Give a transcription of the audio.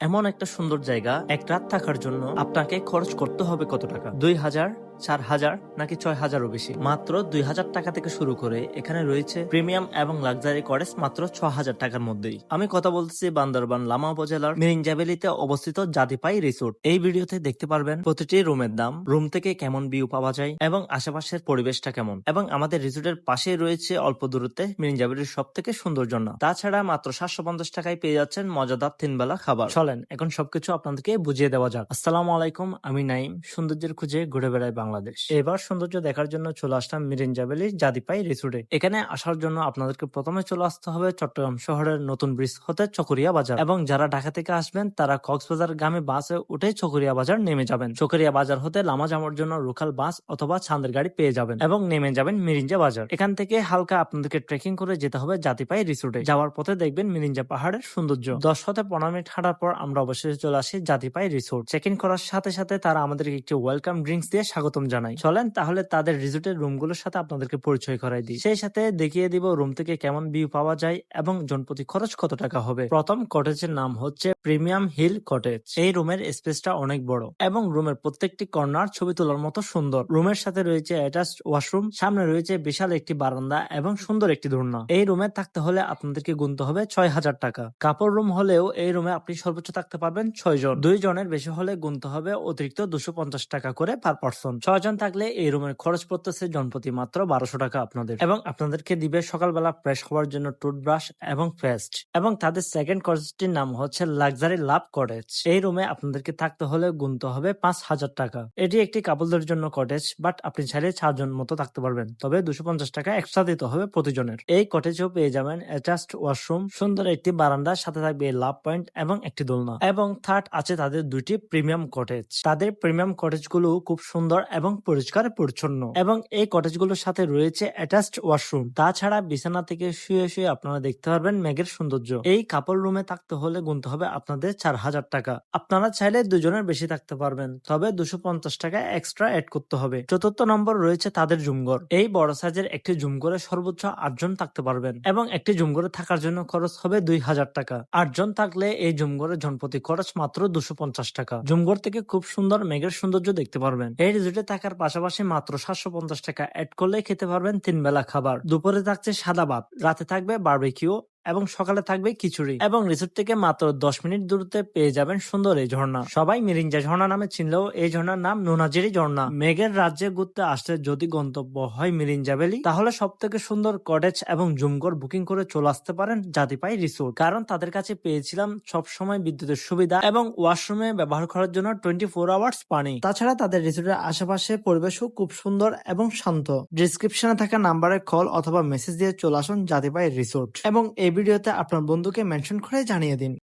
এমন একটা সুন্দর জায়গা এক রাত থাকার জন্য আপনাকে খরচ করতে হবে কত টাকা? 2,000, 4,000 নাকি 6,000ও বেশি? মাত্র 2,000 টাকা থেকে শুরু করে এখানে রয়েছে প্রিমিয়াম এবং লাক্সারি কটেজ মাত্র 6,000 টাকার মধ্যেই। আমি কথা বলতেছি বান্দরবান লামা উপজেলার মিরিঞ্জা ভ্যালিতে অবস্থিত জাদিপাই রিসোর্ট। এই ভিডিওতে দেখতে পারবেন প্রতিটি রুমের দাম, রুম থেকে কেমন ভিউ পাওয়া যায় এবং আশেপাশের পরিবেশটা কেমন। এবং আমাদের রিসোর্টের পাশেই রয়েছে অল্প দূরত্বে মিরিঞ্জা ভ্যালির সব থেকে সুন্দর ঝর্ণা। তাছাড়া মাত্র 750 টাকায় পেয়ে যাচ্ছেন মজাদার 3 বেলা খাবার। চলেন এখন সবকিছু আপনাদেরকে বুঝিয়ে দেওয়া যাক। আসসালামু আলাইকুম, আমি নাইম। সৌন্দর্যের খুঁজে ঘুরে বেড়াই বাংলাদেশ। এবার সৌন্দর্য দেখার জন্য চলে আসলাম মিরিঞ্জা ভ্যালির জাদিপাই রিসোর্টে। এখানে আসার জন্য আপনাদেরকে প্রথমে চলে আসতে হবে চট্টগ্রাম শহরের নতুন ব্রিজ হতে চকরিয়া বাজার, এবং যারা ঢাকা থেকে আসবেন তারা কক্সবাজার গামী বাসে উঠে চকরিয়া বাজার নেমে যাবেন। চকরিয়া বাজার হতে লামা যাওয়ার জন্য লোকাল বাস অথবা ছাদের গাড়ি পেয়ে যাবেন এবং নেমে যাবেন মিরিঞ্জা বাজার। এখান থেকে হালকা আপনাদেরকে ট্রেকিং করে যেতে হবে জাদিপাই রিসোর্টে। যাওয়ার পথে দেখবেন মিরিঞ্জা পাহাড়ের সৌন্দর্য। 10 হতে 15 মিনিট হাঁটার পর আমরা অবশেষে চলে আসি জাদিপাই রিসোর্ট। চেক ইন করার সাথে সাথে তারা আমাদেরকে একটি ওয়েলকাম ড্রিঙ্কস দিয়ে স্বাগতম জানায়। চলেন তাহলে তাদের রিসোর্টের রুমগুলোর সাথে আপনাদেরকে পরিচয় করাই দিই। সেই সাথে দেখিয়ে দিব রুম থেকে কেমন ভিউ পাওয়া যায় এবং জনপ্রতি খরচ কত টাকা হবে। প্রথম কটেজের নাম হচ্ছে প্রিমিয়াম হিল কটেজ। এই রুমের স্পেসটা অনেক বড় এবং রুমের প্রত্যেকটি কর্নার ছবি তোলার মতো সুন্দর। রুমের সাথে রয়েছে অ্যাটাচড ওয়াশরুম, সামনে রয়েছে বিশাল একটি বারান্দা এবং সুন্দর একটি দোলনা। এই রুমে থাকতে হলে আপনাদেরকে গুনতে হবে 6,000 টাকা। কাপড় রুম হলেও এই রুমে আপনি সর্বোচ্চ থাকতে পারবেন 6 জন। 2 জনের বেশি হলে গুনতে হবে অতিরিক্ত 250 টাকা করে পার পারসন। 6 জন থাকলে এই রুমের খরচ পড়তেছে জনপ্রতি মাত্র 1200 টাকা আপনাদের। এবং আপনাদেরকে দিবে সকালবেলা ফ্রেশ হওয়ার জন্য টুথব্রাশ এবং পেস্ট। এবং তাদের সেকেন্ড কটেজটির নাম হচ্ছে লাক্সারি লাভ কটেজ। এই রুমে আপনাদেরকে থাকতে হলে গুনতে হবে 5,000 টাকা। এটি একটি কাপলদের জন্য কটেজ, বাট আপনি চাইলে 4 জন মতো থাকতে পারবেন, তবে 250 টাকা এক্সট্রা দিতে হবে প্রতিজনের। এই কটেজেও পেয়ে যাবেন অ্যাটাচড ওয়াশরুম, সুন্দর একটি বারান্দার সাথে থাকবে লাভ পয়েন্ট এবং একটি দোলনা। এবং থার্ড আছে তাদের দুইটি প্রিমিয়াম কটেজ। তাদের প্রিমিয়াম কটেজ গুলো খুব সুন্দর এবং পরিষ্কার পরিচ্ছন্ন, এবং এই কটেজ গুলোর সাথে রয়েছে অ্যাটাচড ওয়াশরুম। তাছাড়া বিছানা থেকে শুয়ে শুয়ে আপনারা দেখতে পারবেন মেঘের সৌন্দর্য। এই কাপড় রুমে থাকতে হলে গুনতে হবে আপনাদের 4,000 টাকা। আপনারা চাইলে 2 জনের বেশি থাকতে পারবেন, তবে 250 টাকা এক্সট্রা এড করতে হবে। চতুর্থ নম্বর রয়েছে তাদের জুমঘর। এই বড় সাইজের একটি জুমঘরে সর্বোচ্চ 8 জন থাকতে পারবেন এবং একটি জুমঘরে থাকার জন্য খরচ হবে 2,000 টাকা। 8 জন থাকলে এই জুমঘরে জনপ্রতি খরচ মাত্র 250 টাকা। জুমঘর থেকে খুব সুন্দর মেঘের সৌন্দর্য দেখতে পারবেন। এই রিসোর্টে থাকার পাশাপাশি মাত্র 750 টাকা এড করলে খেতে পারবেন 3 বেলা খাবার। দুপুরে থাকছে সাদা ভাত, রাতে থাকবে বারবিকিউ এবং সকালে থাকবে খিচুড়ি। এবং রিসোর্ট থেকে মাত্র 10 মিনিট দূরত্বে পেয়ে যাবেন সুন্দর এই ঝর্ণা। সবাই মিরিঞ্জা ঝর্ণা নামে চিনলেও এই ঝর্ণার নাম নোনাজেরি ঝর্ণা। মেঘের রাজ্যে ঘুরতে আসলে যদি গন্তব্য হয় মিরিঞ্জা ভ্যালি, তাহলে সব থেকে সুন্দর কটেজ এবং জুমঘর বুকিং করে চলে আসতে পারেন জাদিপাই রিসোর্ট। কারণ তাদের কাছে পেয়েছিলাম সবসময় বিদ্যুতের সুবিধা এবং ওয়াশরুমে ব্যবহার করার জন্য 24 আওয়ার্স পানি। তাছাড়া তাদের রিসোর্টের আশেপাশে পরিবেশও খুব সুন্দর এবং শান্ত। ডিসক্রিপশনে থাকা নাম্বারে কল অথবা মেসেজ দিয়ে চলে আসুন জাদিপাই রিসোর্ট, এবং এই ভিডিওতে আপনার বন্ধুকে মেনশন করে জানিয়ে দিন।